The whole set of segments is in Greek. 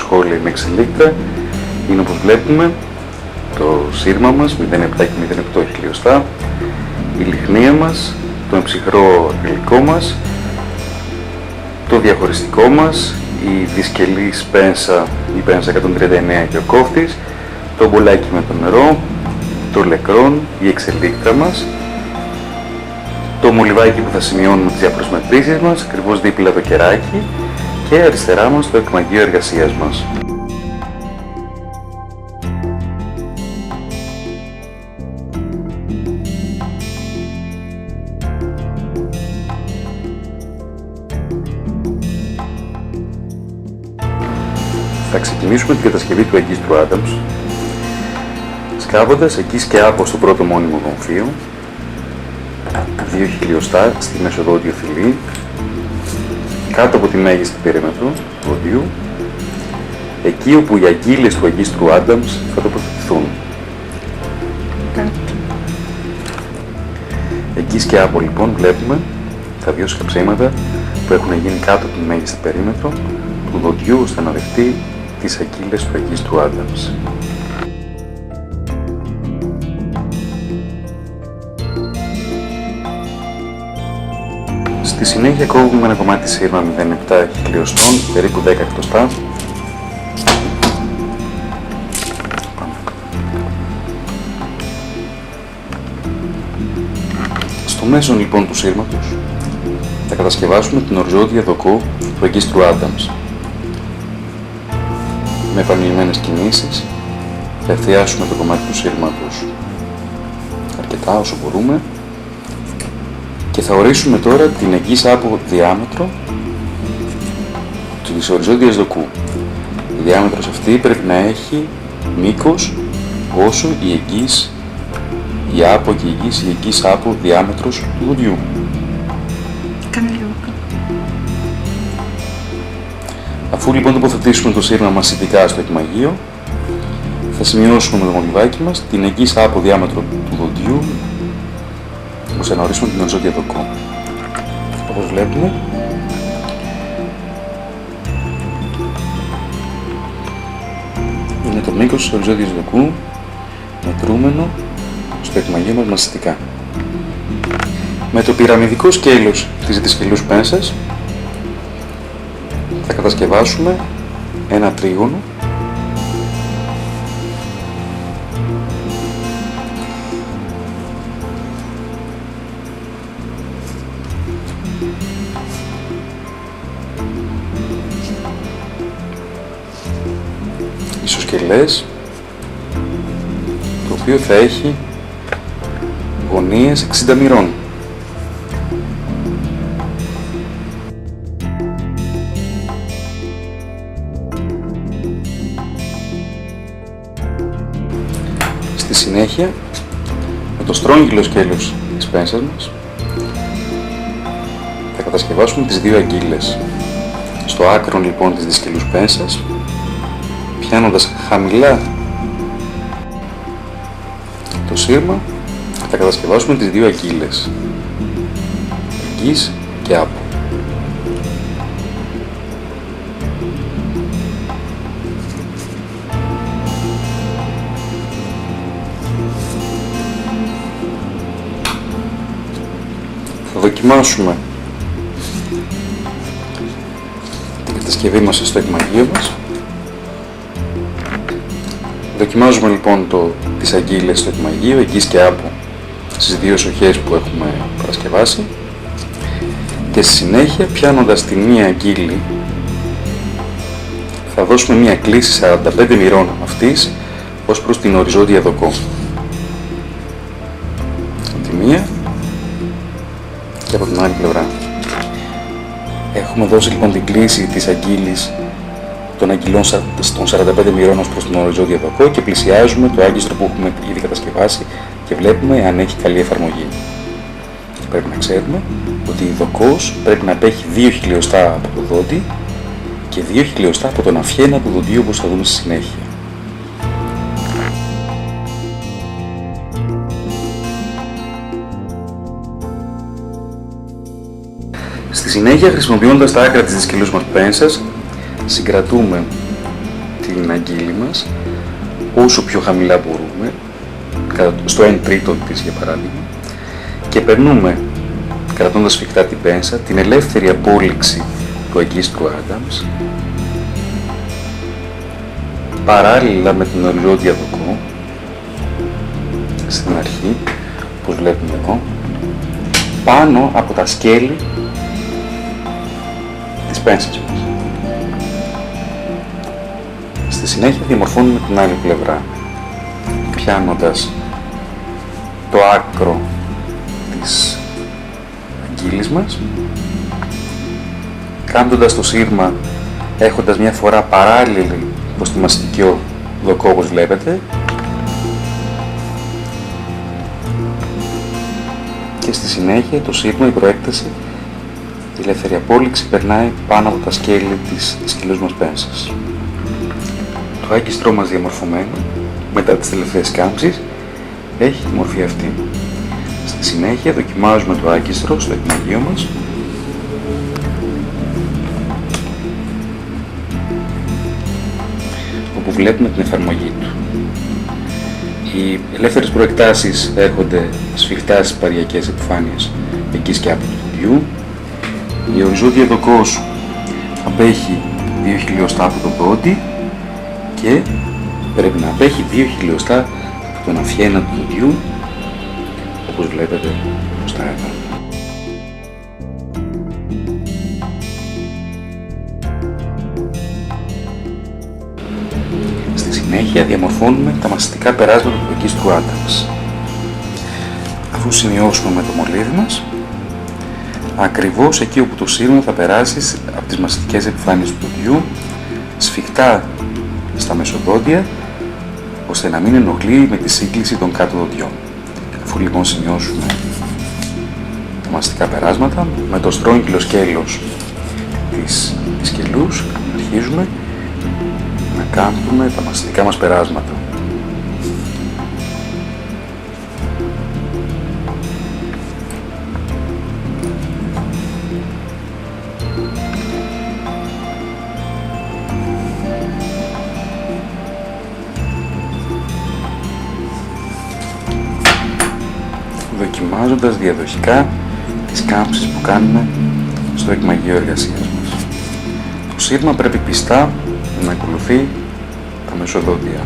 σχόλια ή με εξελίκτρα είναι, όπως βλέπουμε, το σύρμα μας 0,7 και 0,8 χιλιοστά, η λιχνία μας, το εμψυχρό υλικό μας, το διαχωριστικό μας, η δισκελής πένσα, η πένσα 139 και ο κόφτης, το μπολάκι με το νερό, το λεκρόν, η εξελίκτρα μας, το μολυβάκι που θα σημειώνουμε τις διαπροσμετρήσεις μας, ακριβώς δίπλα το κεράκι, και αριστερά μας το εκμαγείο εργασίας μας. Θα ξεκινήσουμε την κατασκευή του αγκίστρου Adams, σκάβοντας εκείς και άπο στο πρώτο μόνιμο γομφείο, 2 χιλιοστά στη μεσοδόντιο θηλή, κάτω από τη μέγιστη περίμετρο του οδείου, εκεί όπου οι αγκύλες του αγκίστρου Adams θα τοποθετηθούν. Εκείς και άπο λοιπόν βλέπουμε τα δύο σκαψίματα που έχουν γίνει κάτω από τη μέγιστη περίμετρο του δοντιού ώστε να δεχτεί τις αγκύλες του αγκίστρου Adams. Στη συνέχεια κόβουμε ένα κομμάτι σύρμα 0,7 χιλιοστών, περίπου 10 εκτοστά. Στο μέσο λοιπόν του σύρματος θα κατασκευάσουμε την οριζόντια δοκό του αγκίστρου Adams. Με επανειλημμένες κινήσεις θα ευθιάσουμε το κομμάτι του σύρματος αρκετά όσο μπορούμε και θα ορίσουμε τώρα την εκείς άπο διάμετρο της οριζόντιας δοκού. Η διάμετρος αυτή πρέπει να έχει μήκος όσο η εκείς, η άπο και η εκείς άπο διάμετρος του δοντιού. Αφού λοιπόν τοποθετήσουμε το σύρμα μας ειδικά στο εκμαγείο, θα σημειώσουμε με το μολυβάκι μας την εκείς άπο διάμετρο του δοντιού ώστε να ορίσουμε την οριζόντια δοκό. Όπως βλέπουμε, είναι το μήκος της οριζόντιας δοκού μετρούμενο στο εκμαγείο μας μαστικά. Με το πυραμιδικό σκέλος της δισκελούς πένσας θα κατασκευάσουμε ένα τρίγωνο ισοσκελές, το οποίο θα έχει γωνίες 60 μοιρών. Στη συνέχεια, με το στρόγγυλο σκέλος της πένσας μας, θα κατασκευάσουμε τις δύο αγκύλες. Στο άκρο λοιπόν της δισκελούς πένσας, πιάνοντας χαμηλά το σύρμα, θα κατασκευάσουμε τις δύο αγκύλες, εκείς και άπο. Θα δοκιμάσουμε την κατασκευή μας στο εκμαγείο μας. Δοκιμάζουμε λοιπόν τις αγκύλες στο εκμαγείο, εκείς και άπο, στις δύο σοχές που έχουμε παρασκευάσει και στη συνέχεια, πιάνοντας τη μία αγκύλη, θα δώσουμε μία κλίση 45 μοιρών αυτής ως προς την οριζόντια δοκό. Από τη μία και από την άλλη πλευρά. Έχουμε δώσει λοιπόν την κλίση της αγκύλης των αγκυλών των 45 μοιρών ως προς την οριζόντια δοκό και πλησιάζουμε το άγκιστρο που έχουμε ήδη κατασκευάσει και βλέπουμε αν έχει καλή εφαρμογή. Πρέπει να ξέρουμε ότι η δοκός πρέπει να απέχει 2 χιλιοστά από το δόντι και 2 χιλιοστά από τον αφιένα του δοντίου, όπως θα δούμε στη συνέχεια. Στη συνέχεια, χρησιμοποιώντας τα άκρα της δισκελούς μας πένσας, συγκρατούμε την αγκύλη μας όσο πιο χαμηλά μπορούμε, στο 1/3 της για παράδειγμα, και περνούμε, κρατώντας σφιχτά την πένσα, την ελεύθερη απόλυξη του αγκίστρου Άνταμς παράλληλα με την οριζόντια δοκό στην αρχή, όπως βλέπουμε εδώ, πάνω από τα σκέλη της πένσας μας. Στη συνέχεια διαμορφώνουμε την άλλη πλευρά, πιάνοντας το άκρο της αγκύλης μας, κάνοντας το σύρμα έχοντας μια φορά παράλληλη προς τη μαστική δοκό, όπως βλέπετε, και στη συνέχεια το σύρμα, η προέκταση, η ελεύθερη απόλυξη περνάει πάνω από τα σκέλη της σκυλούς μας πένσας. Το άγκιστρό μας διαμορφωμένο μετά τις τελευταίες κάμψεις έχει τη μορφή αυτή. Στη συνέχεια δοκιμάζουμε το άγκιστρο στο εκμαγείο μας, όπου βλέπουμε την εφαρμογή του. Οι ελεύθερες προεκτάσεις έρχονται σφιχτά στις παριακές επιφάνειες εκεί και από του τυριού. Η οριζόντια δοκός απέχει 2 χιλιοστά από το πόντι και πρέπει να απέχει 2 χιλιοστά από τον αφιένα του δοντιού, όπως βλέπετε μπροστά εδώ. Στη συνέχεια διαμορφώνουμε τα μαστικά περάσματα του αγκίστρου Άνταμς. Αφού σημειώσουμε με το μολύβι μας, ακριβώς εκεί όπου το σύρμα θα περάσει από τις μαστικές επιφάνειες του δοντιού, σφιχτά στα μεσοδόντια, ώστε να μην ενοχλεί με τη σύγκληση των κάτω δοντιών. Αφού λοιπόν σημειώσουμε τα μαστικά περάσματα, με το στρόγγυλο σκέλος της σκελούς αρχίζουμε να κάμπτουμε τα μαστικά μας περάσματα. Δοκιμάζοντας διαδοχικά τις κάμψεις που κάνουμε στο εκμαγείο εργασίας μας. Το σύρμα πρέπει πιστά να ακολουθεί τα μεσοδόντια.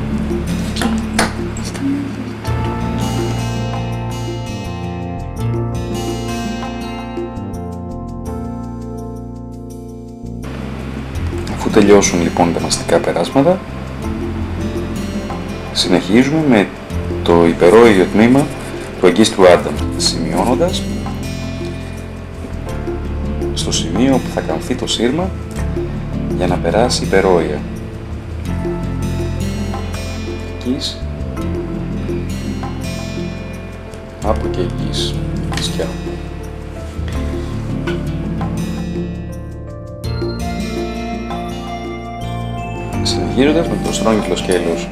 Αφού τελειώσουν λοιπόν τα μαστικά περάσματα, συνεχίζουμε με το υπερόιδιο τμήμα του αγκίστρου Άνταμ, σημειώνοντας στο σημείο που θα καμφθεί το σύρμα για να περάσει υπερόια. Εκείς, από και εκείς, σκιά. Συνεχίζοντας με το στρόγγυλο σκέλος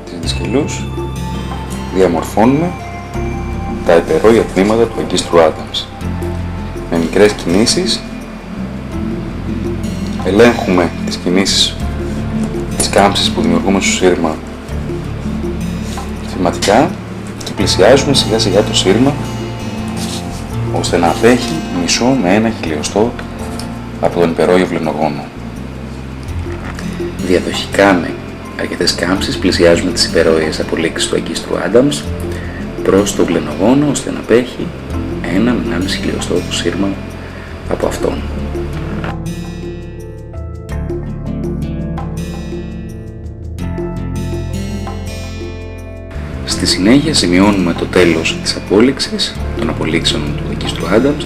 της δισκελούς, διαμορφώνουμε τα υπερόια τμήματα του αγκίστρου Άνταμς. Με μικρές κινήσεις ελέγχουμε τις κινήσεις της κάμψης που δημιουργούμε στο σύρμα θεματικά και πλησιάζουμε σιγά σιγά το σύρμα ώστε να απέχει μισό με 1 χιλιοστό από τον υπερόιο βλενογόνο. Διαδοχικά με αρκετές κάμψεις πλησιάζουμε τις υπερόιες απολύξεις του αγκίστρου Άνταμς προς το βλενογόνο ώστε να απέχει 1 με 1,5 χιλιοστό το σύρμα από αυτόν. Στη συνέχεια σημειώνουμε το τέλος της απόλυξης των απολύξεων του αγκίστρου Άνταμς,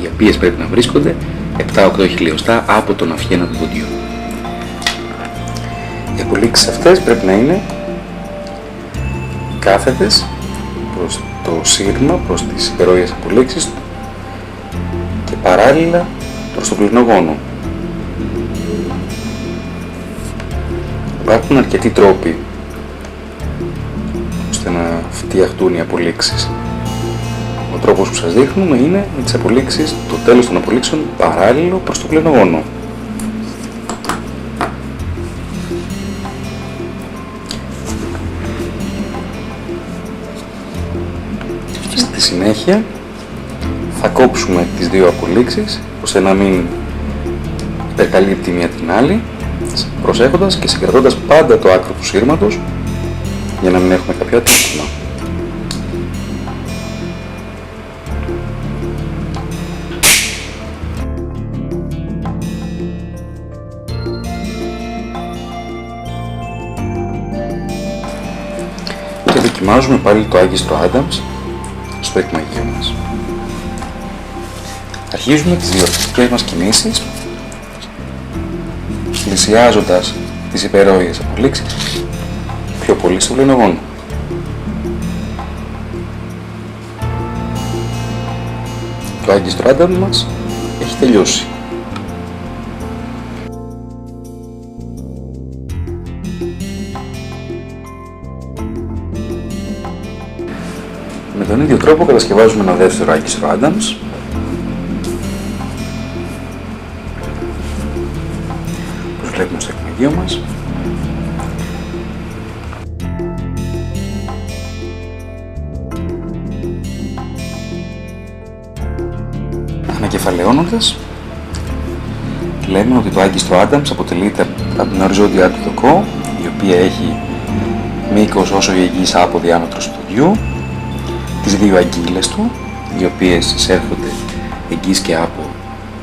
οι οποίες πρέπει να βρίσκονται 7-8 χιλιοστά από τον αφιένα του δοντιού. Οι απολύξεις αυτές πρέπει να είναι κάθετες προς το σύρμα, προς τις υπερόιες απολύξεις του και παράλληλα προς τον βλενογόνο. Υπάρχουν αρκετοί τρόποι ώστε να φτιαχτούν οι απολύξεις. Ο τρόπος που σας δείχνουμε είναι με τις απολύξεις, το τέλος των απολύξεων παράλληλο προς τον βλενογόνο. Στη συνέχεια θα κόψουμε τις δύο απολύξεις ώστε να μην υπερκαλύπτει μία την άλλη, προσέχοντας και συγκρατώντας πάντα το άκρο του σύρματος για να μην έχουμε κάποιο ατύχημα. Και δοκιμάζουμε πάλι το άγκιστρο Adams στο εκμαγείο μας. Αρχίζουμε τις διορθωτικές μας κινήσεις πλησιάζοντας τις υπερόιες απολύξεις πιο πολύ στο βλενογόνο. Το άγκιστρο Adams μας έχει τελειώσει. Με τον ίδιο τρόπο κατασκευάζουμε ένα δεύτερο άγκιστρο Adams. Όπως βλέπουμε στο εκμαγείο μας. Ανακεφαλαιώνοντας, λέμε ότι το άγκιστρο Adams αποτελείται από την οριζόντια του δοκό, η οποία έχει μήκος όσο η εγγύης άπο διάμετρος του δοντιού, τις δύο αγγύλες του, οι οποίες εισέρχονται εγγύης και άπο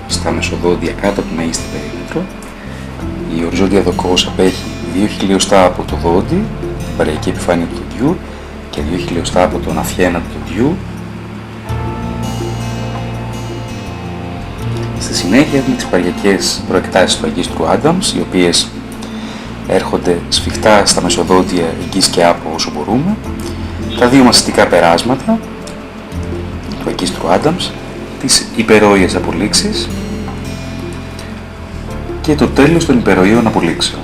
στα μεσοδόντια κάτω από τη μέγιστη περίμετρο. Η οριζόντια δοκός απέχει 2 χιλιοστά από το δόντι, την παρειακή επιφάνεια του δοντιού, και 2 χιλιοστά από τον αφιένα του δοντιού. Στη συνέχεια έχουμε τις παρειακές προεκτάσεις του αγκίστρου Adams, οι οποίες έρχονται σφιχτά στα μεσοδόντια εγγύης και άπο όσο μπορούμε, τα δύο μαστικά περάσματα του αγκίστρου Adams, τις υπερόιες απολύξεις και το τέλος των υπεροίων απολύξεων.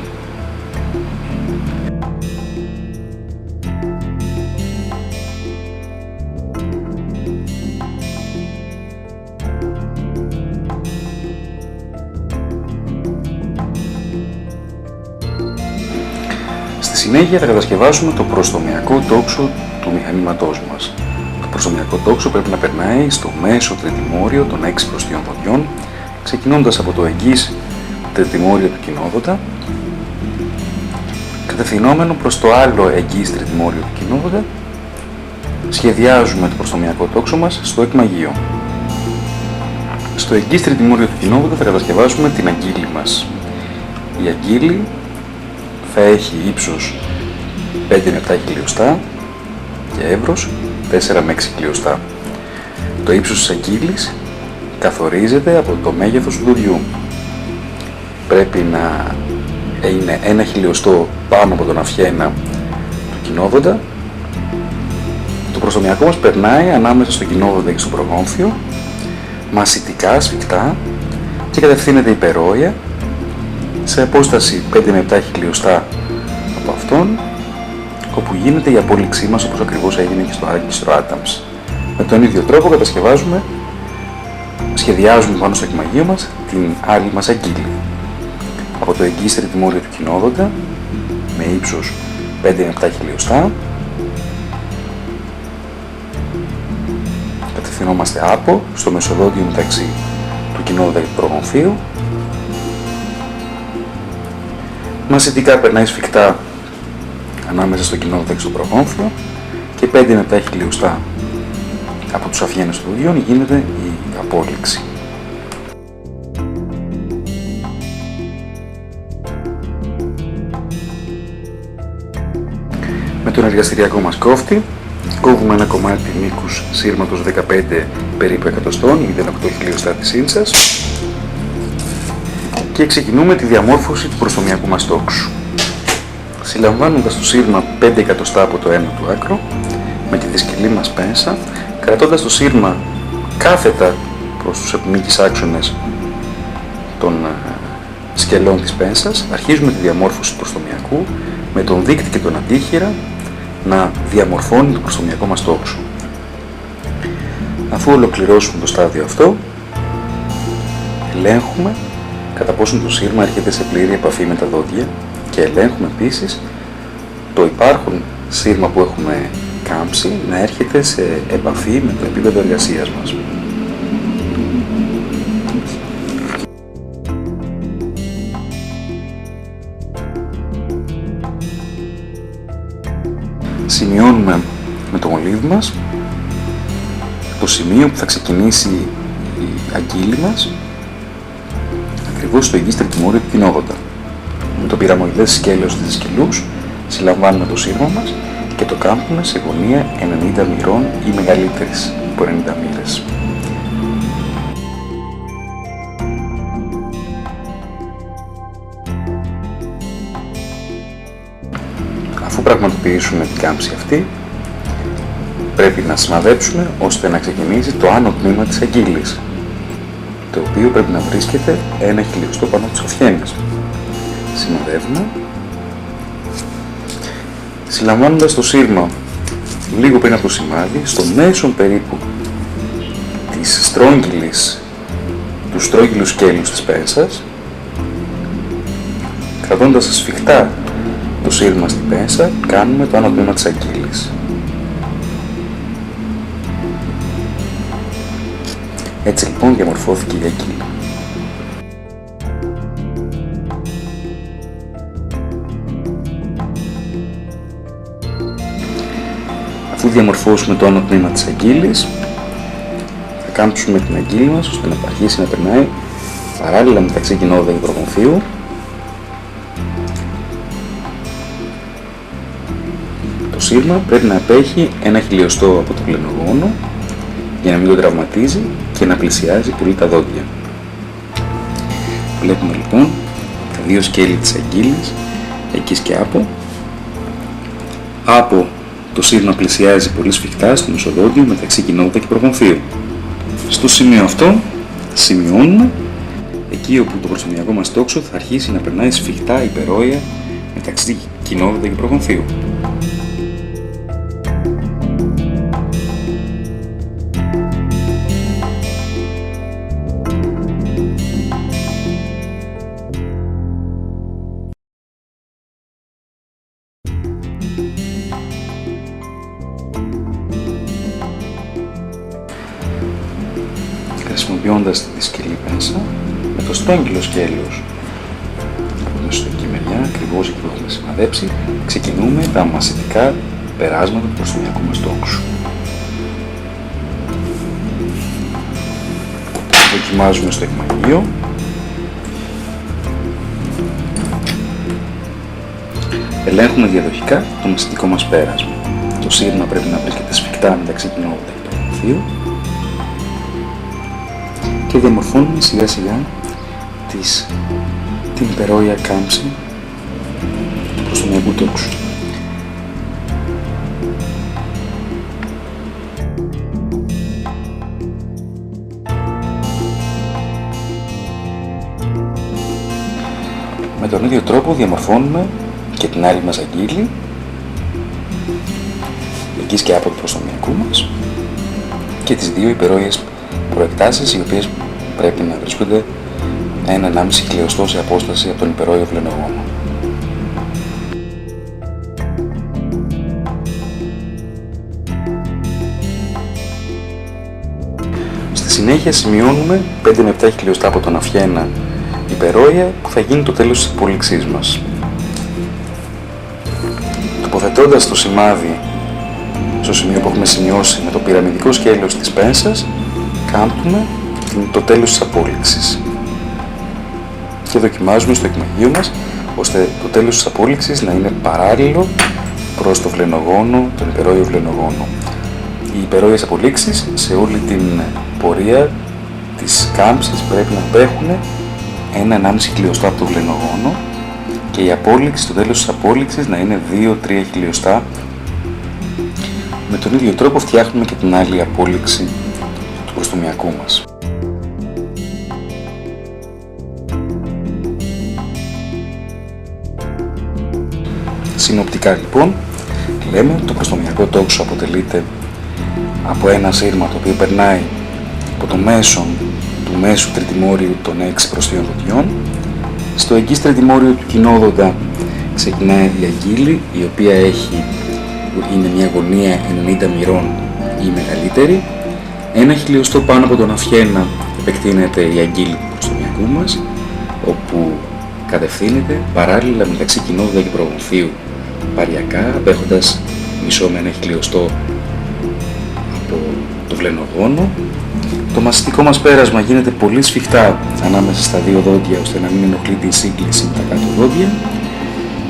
Στη συνέχεια θα κατασκευάσουμε το προστομιακό τόξο του μηχανήματός μας. Το προστομιακό τόξο πρέπει να περνάει στο μέσο τριτημόριο των 6 προστιών δοντιών, ξεκινώντας από το εγγύς τριτημόριο του κοινόδοντα, κατευθυνόμενο προς το άλλο εγγύς τριτημόριο του κοινόδοντα. Σχεδιάζουμε το προστομιακό τόξο μας στο εκμαγείο. Στο εγγύς τριτημόριο του κοινόδοντα θα κατασκευάσουμε την αγγύλη μας. Η αγγύλη θα έχει ύψος 5 με 7 χιλιοστά και εύρος 4 με 6 χιλιοστά. Το ύψος της αγγύλης καθορίζεται από το μέγεθος του δοντιού. Πρέπει να είναι 1 χιλιοστό πάνω από τον αφιένα του κοινόδοντα. Το προστομιακό μας περνάει ανάμεσα στο κοινόδοντα και στο προγόμφιο, μασιτικά, σφιχτά, και κατευθύνεται υπερόια σε απόσταση 5 με 7 χιλιοστά από αυτόν, όπου γίνεται η απόλυξή μας, όπως ακριβώς έγινε και στο άγκιστρο Adams. Με τον ίδιο τρόπο σχεδιάζουμε πάνω στο εκμαγείο μας την άλλη μας αγγύλη. Από το εγγύς τριτημόριο του κοινόδοντα, με ύψος 5 με 7 χιλιοστά, κατευθυνόμαστε άπο στο μεσοδόντιο μεταξύ του κοινόδοντα και του προγομφίου. Μασιτικά περνάει σφιχτά ανάμεσα στο κοινόδοντα και στο προγόμφιο και 5 με 7 χιλιοστά από τους αφιένες του δοντιών γίνεται η απόλυξη. Με τον εργαστηριακό μας κόφτη κόβουμε ένα κομμάτι μήκους σύρματος 15 περίπου εκατοστών ή 18 χιλιοστά της ίντσας και ξεκινούμε τη διαμόρφωση του προστομιακού μας τόξου. Συλλαμβάνοντας το σύρμα 5 εκατοστά από το ένα του άκρο με τη δυσκυλή μας πένσα, κρατώντας το σύρμα κάθετα προς τους επιμήκεις άξονες των σκελών της πένσας, αρχίζουμε τη διαμόρφωση του προστομιακού με τον δείκτη και τον αντίχειρα να διαμορφώνει το προστομιακό μας τόξο. Αφού ολοκληρώσουμε το στάδιο αυτό, ελέγχουμε κατά πόσον το σύρμα έρχεται σε πλήρη επαφή με τα δόντια και ελέγχουμε επίσης το υπάρχον σύρμα που έχουμε κάμψη να έρχεται σε επαφή με το επίπεδο εργασίας μας. Σημειώνουμε με το μολύβι μας το σημείο που θα ξεκινήσει η αγκύλη μας ακριβώς στο εγγύς τριτημόριο του κοινόδοντα. Με το πυραμοειδές σκέλος της σκελούς συλλαμβάνουμε το σύρμα μας και το κάμπτουμε σε γωνία 90 μοιρών ή μεγαλύτερης από 90 μοίρες. Αφού πραγματοποιήσουμε την κάμψη αυτή, πρέπει να σημαδέψουμε ώστε να ξεκινήσει το άνω τμήμα της αγκύλης, το οποίο πρέπει να βρίσκεται 1 χιλιοστό πάνω από τις οθιένες. Σημαδεύουμε, συλλαμβάνοντας το σύρμα λίγο πριν από το σημάδι, στο μέσον περίπου της στρόγγυλης, του στρόγγυλου σκέλους της πένσας, κρατώντας σφιχτά το σύρμα στην πένσα, κάνουμε το άνω τμήμα της αγκύλης. Έτσι λοιπόν διαμορφώθηκε η αγκύλη. Αφού διαμορφώσουμε το άνω τμήμα της αγκύλης, θα κάμψουμε την αγκύλη μας ώστε να αρχίσει να περνάει παράλληλα μεταξύ κοινόδοντα και προγονθείου. Το σύρμα πρέπει να απέχει 1 χιλιοστό από το βλενογόνο για να μην το τραυματίζει και να πλησιάζει πολύ τα δόντια. Βλέπουμε λοιπόν τα δύο σκέλη της αγκύλης, εκεί και από το σύρμα πλησιάζει πολύ σφιχτά στο μεσοδόντιο μεταξύ κοινόδοντα και προγονθείου. Στο σημείο αυτό σημειώνουμε εκεί όπου το προστομιακό μας τόξο θα αρχίσει να περνάει σφιχτά υπερόια μεταξύ κοινόδοντα και προγονθείου. Χρησιμοποιώντας τη σκελή πένσα με το στρόγγυλο σκέλος από την εσωτερική μεριά, ακριβώς εκεί που έχουμε σημαδέψει, ξεκινούμε τα μασητικά περάσματα του προστομιακού μας τόξου. Δοκιμάζουμε στο εκμαγείο. Ελέγχουμε διαδοχικά το μασητικό μας πέρασμα. Το σύρμα πρέπει να βρίσκεται σφιχτά μεταξύ κοινόδοντα και προγονθείου και διαμορφώνουμε σιγά σιγά την υπερόια κάμψη του προστομιακού τόξου. Με τον ίδιο τρόπο διαμορφώνουμε και την άλλη μας αγκύλη, εκεί και από το προστομιακού μας, και τις δύο υπερόιες προεκτάσεις, οι οποίες πρέπει να βρίσκονται 1,5 χιλιοστό σε απόσταση από τον υπερόιο βλενογόνο. Στη συνέχεια σημειώνουμε 5 με 7 χιλιοστά από τον αυχένα υπερόια που θα γίνει το τέλος της απόλυξής μας. Τοποθετώντας το σημάδι στο σημείο που έχουμε σημειώσει με το πυραμιδικό σκέλος της πένσας, κάμπτουμε το τέλος της απόλυξης και δοκιμάζουμε στο εκμαγείο μας ώστε το τέλος της απόλυξης να είναι παράλληλο προς το βλενογόνο, τον υπερόιο βλενογόνο. Οι υπερόιες απολύξεις σε όλη την πορεία της κάμψης πρέπει να απέχουν 1,5 χιλιοστά από το βλενογόνο και η απόλυξη, το τέλος της απόλυξης να είναι 2-3 χιλιοστά. Με τον ίδιο τρόπο φτιάχνουμε και την άλλη απόλυξη του προστομιακού μας. Συνοπτικά λοιπόν, λέμε ότι το προστομιακό τόξο αποτελείται από ένα σύρμα το οποίο περνάει από το μέσον του μέσου τριτημόριου των 6 προστίων δοντιών. Στο εγγύς τριτημόριο του κοινόδοντα ξεκινάει η αγκύλη, η οποία έχει είναι μια γωνία 90 μοιρών ή μεγαλύτερη. 1 χιλιοστό πάνω από τον Αφιένα επεκτείνεται η αγκύλη του προστομιακού μας, όπου κατευθύνεται παράλληλα μεταξύ κοινόδοντα και προγονθίου παριακά, απέχοντας μισό με 1 χιλιοστό από το βλενογόνο. Το μασιτικό μας πέρασμα γίνεται πολύ σφιχτά ανάμεσα στα δύο δόντια, ώστε να μην ενοχλεί την σύγκληση με τα κάτω δόντια,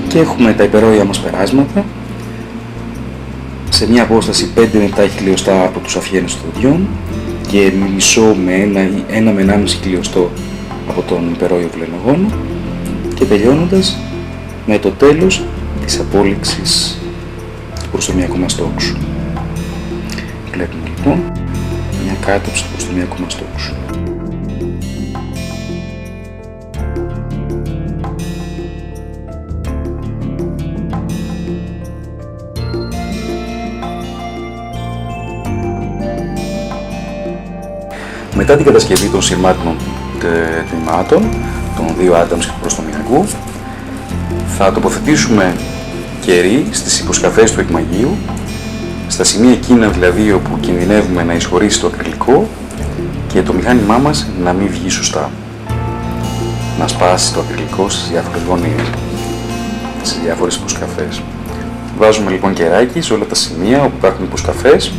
και έχουμε τα υπερόια μας περάσματα σε μια απόσταση 5 με 7 χιλιοστά από τους αφιένες των δοντιών και μισό με 1 με 1,5 χιλιοστό από τον υπερόιο βλενογόνο, και τελειώνοντας με το τέλος της απόλυξης του προστομιακού μας τόξου. Βλέπουμε λοιπόν μια κάτωψη του προστομιακού μας τόξου. Μετά την κατασκευή των σειρμάτινων τμήματων, των δύο άνταμς και του προστομιακού, θα τοποθετήσουμε κερί στις υποσκαφές του εκμαγείου, στα σημεία εκείνα δηλαδή όπου κινδυνεύουμε να εισχωρήσει το ακριλικό και το μηχάνημά μας να μην βγει σωστά, να σπάσει το ακριλικό στις διάφορες γωνίες, στις διάφορες υποσκαφές. Βάζουμε λοιπόν κεράκι σε όλα τα σημεία όπου υπάρχουν υποσκαφές,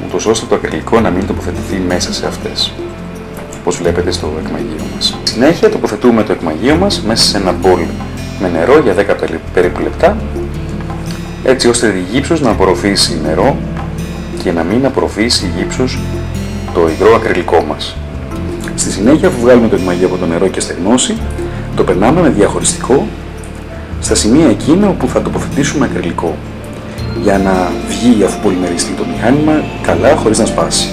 ούτως ώστε το ακριλικό να μην τοποθετηθεί μέσα σε αυτές, όπως βλέπετε στο εκμαγείο μας. Συνέχεια τοποθετούμε το εκμαγείο μας μέσα σε ένα μπολ με νερό για 10 περίπου λεπτά, έτσι ώστε η γύψος να απορροφήσει νερό και να μην απορροφήσει η γύψος το υγρό ακριλικό μας. Στη συνέχεια, αφού βγάλουμε το εκμαγείο από το νερό και στεγνώσει, το περνάμε με διαχωριστικό στα σημεία εκείνα όπου θα τοποθετήσουμε ακριλικό, για να βγει, αφού πολυμεριστεί το μηχάνημα, καλά χωρίς να σπάσει.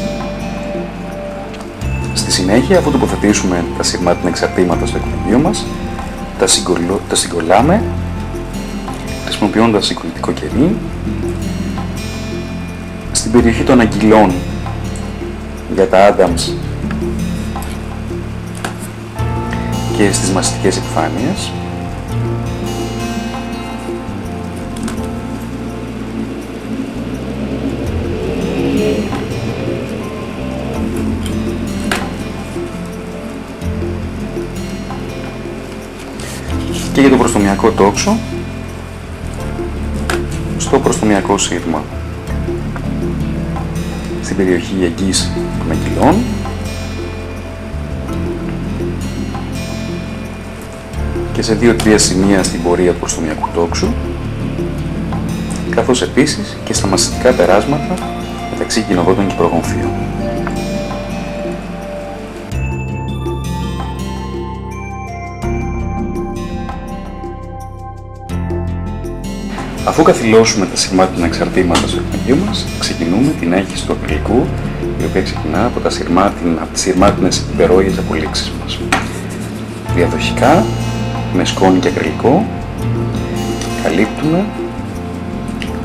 Στη συνέχεια, αφού τοποθετήσουμε τα σειρμάτινα εξαρτήματα στο εκμαγείο μας, τα συγκολλάμε χρησιμοποιώντας συγκολλητικό κερί στην περιοχή των αγκυλών για τα Adams και στις μαστικές επιφάνειες. Και για το προστομιακό τόξο, στο προστομιακό σύρμα, στην περιοχή εγγύης των αγκυλών, και σε 2-3 σημεία στην πορεία του προστομιακού τόξου, καθώς επίσης και στα μαστικά περάσματα μεταξύ κοινοδόντων και προγονθίων. Αφού καθυλώσουμε τα σειρμάτινα εξαρτήματα στο εκμαγείο μας, ξεκινούμε την έγχυση του ακριλικού, η οποία ξεκινά από τις σειρμάτινες υπερόιες απολύξεις μας. Διαδοχικά, με σκόνη και ακριλικό, καλύπτουμε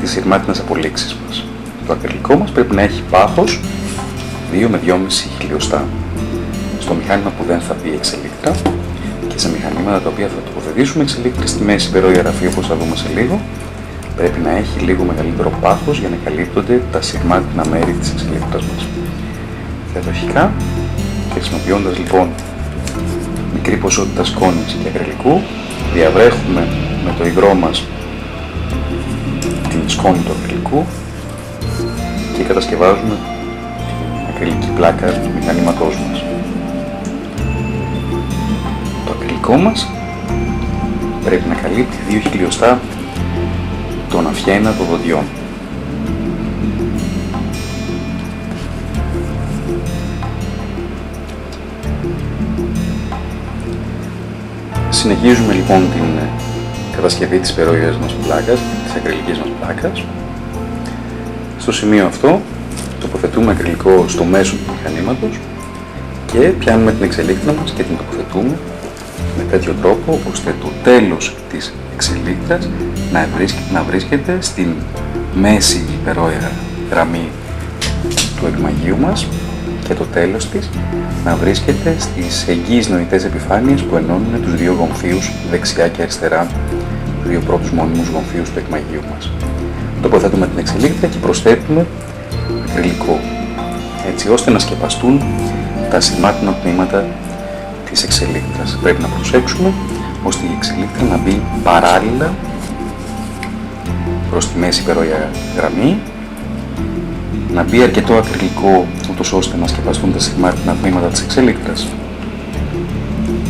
τις σειρμάτινες απολύξεις μας. Το ακριλικό μας πρέπει να έχει πάχος 2 με 2,5 χιλιοστά. Στο μηχάνημα που δεν θα μπει εξελίκτρα και σε μηχανήματα τα οποία θα τοποθετήσουμε εξελίκτρα στη μέση υπερόια ραφή, όπως θα δούμε σε λίγο, πρέπει να έχει λίγο μεγαλύτερο πάχος για να καλύπτονται τα σειρμάτινα μέρη της εξελίκτρας μας. Διαδοχικά, και χρησιμοποιώντας λοιπόν μικρή ποσότητα σκόνης και ακριλικού, διαβρέχουμε με το υγρό μας την σκόνη του ακριλικού και κατασκευάζουμε την ακριλική πλάκα του μηχανήματός μας. Το ακριλικό μας πρέπει να καλύπτει 2 χιλιοστά τον αφιένα των δοντιών. Συνεχίζουμε λοιπόν την κατασκευή της υπερόιας μας πλάκας, της ακριλικής μας πλάκας. Στο σημείο αυτό τοποθετούμε ακριλικό στο μέσο του μηχανήματος και πιάνουμε την εξελίκτρα μας και την τοποθετούμε με τέτοιο τρόπο ώστε το τέλος της εξελίκτρας να βρίσκεται στην μέση υπερόια γραμμή του εκμαγείου μας και το τέλος της να βρίσκεται στις εγγύης νοητές επιφάνειες που ενώνουν τους δύο γομφίους δεξιά και αριστερά, τους δύο πρώτους μόνιμους γομφίους του εκμαγείου μας. τοποθετούμε την εξελίκτρα και προσθέτουμε ακριλικό, έτσι ώστε να σκεπαστούν τα σημάτινα τμήματα της εξελίκτρας. Πρέπει να προσέξουμε ώστε η εξελίκτρα να μπει παράλληλα προς τη μέση υπερόια γραμμή, να μπει αρκετό ακριλικό ούτως ώστε να σκεπαστούν τα σημάτινα τμήματα της εξελίκτρας.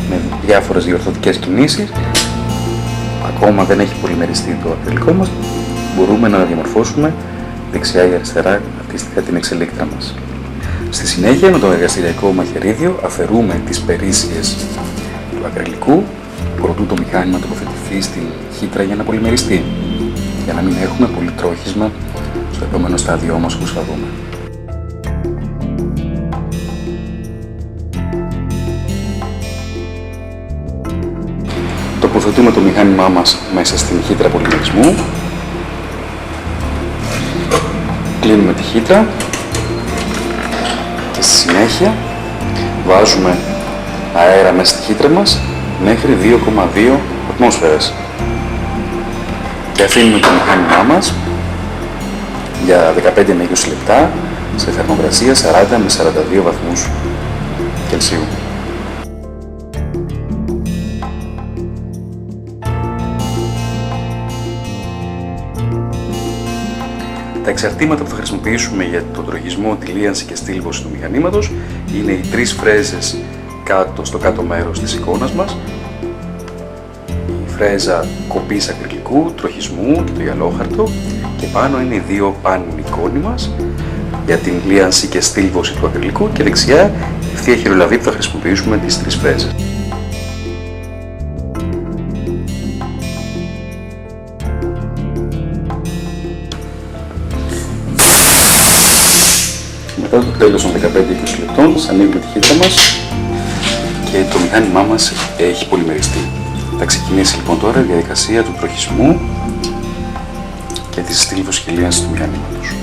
Με διάφορες διορθωτικές κινήσεις, ακόμα δεν έχει πολυμεριστεί το ακριλικό μας, μπορούμε να διαμορφώσουμε δεξιά ή αριστερά αντίστοιχα την εξελίκτρα μας. Στη συνέχεια, με το εργαστηριακό μαχαιρίδιο αφαιρούμε τις περίσσιες του ακριλικού προτού το μηχάνημα τοποθετηθεί στην χύτρα για να πολυμεριστεί, για να μην έχουμε πολυτρόχισμα στο επόμενο στάδιο μας, όπως θα δούμε. Τοποθετούμε το μηχάνημά μας μέσα στην χύτρα πολυμερισμού, κλείνουμε τη χύτρα και στη συνέχεια βάζουμε αέρα μέσα στη χύτρα μας μέχρι 2,2 ατμόσφαιρες και αφήνουμε το μηχάνημά μας για 15 με 20 λεπτά σε θερμοκρασία 40 με 42 βαθμούς Κελσίου. Τα εξαρτήματα που θα χρησιμοποιήσουμε για τον τροχισμό, τη λίανση και στήλβωση του μηχανήματος είναι οι τρεις φρέζες στο κάτω μέρος της εικόνας μας, η φρέζα κοπής ακριλικού, τροχισμού και το γυαλόχαρτο, και πάνω είναι οι δύο πάνινοι κόνοι μας για την λίανση και στήλβωση του ακριλικού, και δεξιά η ευθεία χειρολαβή που θα χρησιμοποιήσουμε τις τρεις φρέζες. Μετά το τέλος των 15-20 λεπτών, ανοίγουμε τη χύτρα μας και το μηχάνημά μας έχει πολυμεριστεί. Θα ξεκινήσει λοιπόν τώρα η διαδικασία του τροχισμού και της στήλβωσης και λίανσης του μηχανήματος.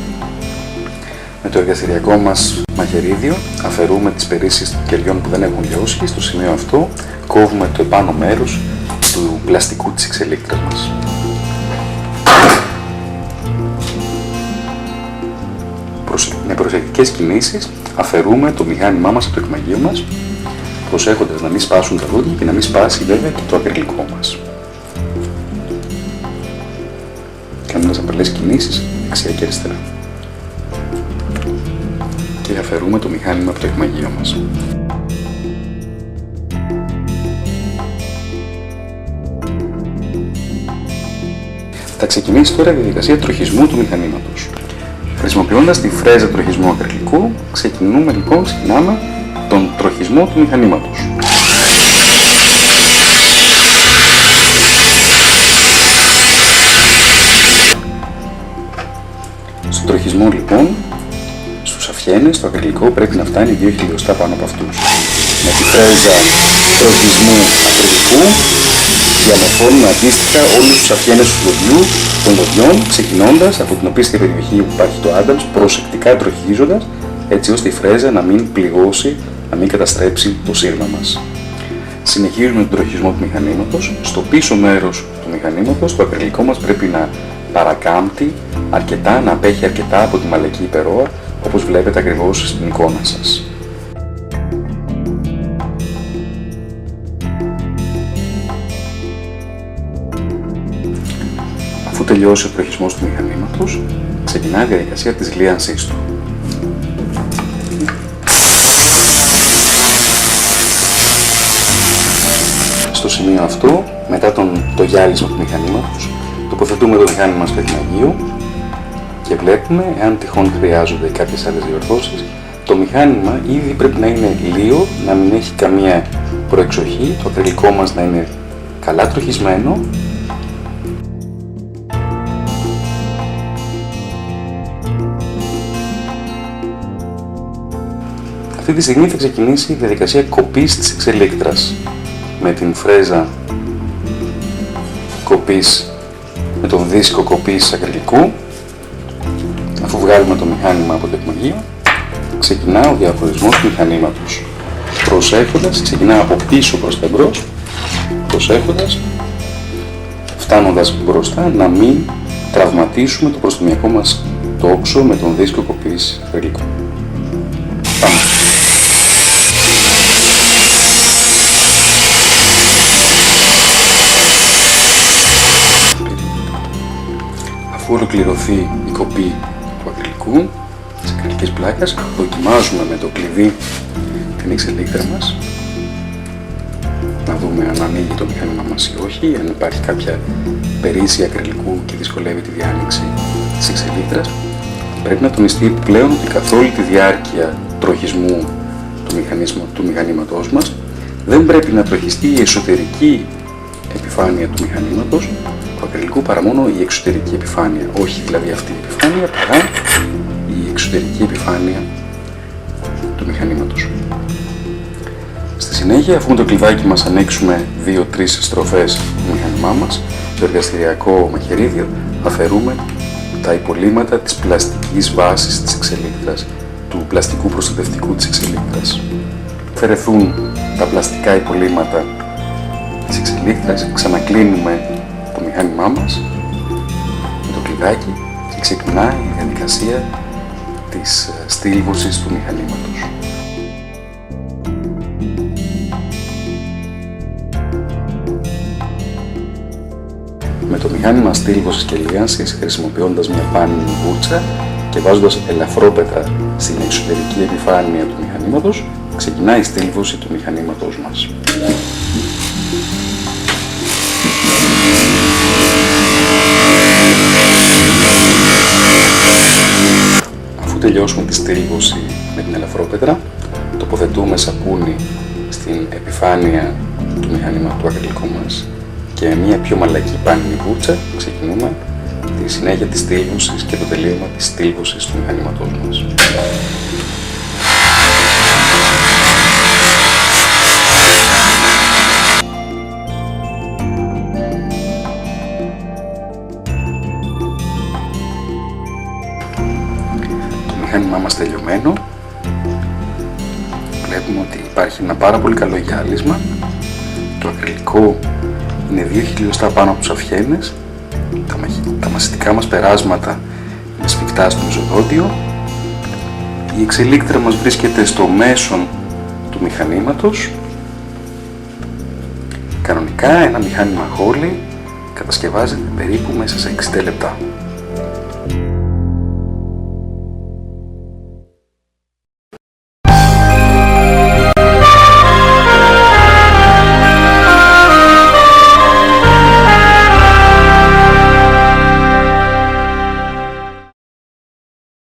Με το εργαστηριακό μας μαχαιρίδιο αφαιρούμε τις περίσσιες των κεριών που δεν έχουν λιώσει. Στο σημείο αυτό κόβουμε το επάνω μέρος του πλαστικού της εξελίκτρας μας. Με προσεκτικές κινήσεις αφαιρούμε το μηχάνημά μας από το εκμαγείο μας, προσέχοντας να μην σπάσουν τα δόντια και να μην σπάσει βέβαια και το ακριλικό μας. Κάνοντας απλές κινήσεις δεξιά και αριστερά. Και αφαιρούμε το μηχάνημα από το εκμαγείο μας. Θα ξεκινήσει τώρα η διαδικασία τροχισμού του μηχανήματος. Χρησιμοποιώντας τη φρέζα τροχισμού ακριλικού, ξεκινάμε τον τροχισμό του μηχανήματος. Στον τροχισμό λοιπόν, στους αφιένες, το ακριλικό πρέπει να φτάνει 2 χιλιοστά πάνω από αυτούς. Με τη φρέζα τροχισμού ακριλικού διαμορφώνουμε αντίστοιχα όλους τους αφιένες του των δοντιών, ξεκινώντας από την οπίστια περιοχή που υπάρχει το Adams, προσεκτικά τροχίζοντας, έτσι ώστε η φρέζα να μην πληγώσει, να μην καταστρέψει το σύρμα μας. Συνεχίζουμε τον τροχισμό του μηχανήματος. Στο πίσω μέρος του μηχανήματος το ακριλικό μας πρέπει να παρακάμπτει αρκετά, να απέχει αρκετά από τη μαλακή υπερόα, όπως βλέπετε ακριβώς στην εικόνα σας. Αφού τελειώσει ο τροχισμός του μηχανήματος, ξεκινάει η διαδικασία της λίανσής του. Στο σημείο αυτό, μετά το γυάλισμα του μηχανήματος, τοποθετούμε το μηχάνημα στο εκμαγείο και βλέπουμε, εάν τυχόν χρειάζονται κάποιες άλλες διορθώσεις, το μηχάνημα ήδη πρέπει να είναι λίο, να μην έχει καμία προεξοχή, το ακριλικό μας να είναι καλά τροχισμένο. Αυτή τη στιγμή θα ξεκινήσει η διαδικασία κοπής της εξελίκτρας με την φρέζα κοπής, με τον δίσκο κοπής ακριλικού. Αφού βγάλουμε το μηχάνημα από το εκμαγείο, ξεκινά ο διαχωρισμός του μηχανήματος. Προσέχοντας, ξεκινά από πίσω προς τα μπρος, προσέχοντας, φτάνοντας μπροστά, να μην τραυματίσουμε το προστομιακό μας τόξο με τον δίσκο κοπής ακριλικού. Πάμε. Αφού ολοκληρωθεί η κοπή του ακριλικού της ακριλικής πλάκας, δοκιμάζουμε με το κλειδί την εξελίκτρα μας, να δούμε αν ανοίγει το μηχάνημα μας ή όχι, αν υπάρχει κάποια περίσσια ακριλικού και δυσκολεύει τη διάνοιξη της εξελίκτρας. Πρέπει να τονιστεί πλέον ότι καθ' όλη τη διάρκεια τροχισμού του μηχανήματός μας δεν πρέπει να τροχιστεί η εσωτερική επιφάνεια του μηχανήματος του ακριλικού παρά μόνο η εξωτερική επιφάνεια, όχι δηλαδή αυτή η επιφάνεια παρά η εξωτερική επιφάνεια του μηχανήματος. Στη συνέχεια, αφού με το κλειδάκι μας ανοίξουμε 2-3 στροφές του μηχανημά μας, το εργαστηριακό μαχαιρίδιο, αφαιρούμε τα υπολείμματα της πλαστικής βάσης της εξελίκτρας, του πλαστικού προστατευτικού της εξελίκτρας. Αφαιρεθούν τα πλαστικά υπολείμματα της εξελίκτρας, ξανακλίνουμε το μηχάνημά μας με το κλειδάκι και ξεκινάει η διαδικασία της στήλβωσης του μηχανήματος. Με το μηχάνημα στήλβωσης και λίανσης, χρησιμοποιώντας μια πάνινη βούρτσα και βάζοντας ελαφρόπετρα στην εξωτερική επιφάνεια του μηχανήματος, ξεκινάει η στήλβωση του μηχανήματος μας. Αφού τελειώσουμε τη στήλβωση με την ελαφρόπετρα, τοποθετούμε σαπούνι στην επιφάνεια του μηχανήματος του ακριλικού μας και μια πιο μαλακή πάνινη βούρτσα ξεκινούμε τη συνέχεια της στήλβωσης και το τελείωμα της στήλβωσης του μηχανήματός μας. Το μηχάνημά μας τελειωμένο. Βλέπουμε ότι υπάρχει ένα πάρα πολύ καλό γυάλισμα. Το ακριλικό είναι 2 χιλιοστά πάνω από τους αυχένες. Τα μασιτικά μας περάσματα είναι σφιχτά στο μεζοδόντιο. Η εξελίκτρα μας βρίσκεται στο μέσον του μηχανήματος. Κανονικά ένα μηχάνημα Holley κατασκευάζεται περίπου μέσα σε 60 λεπτά.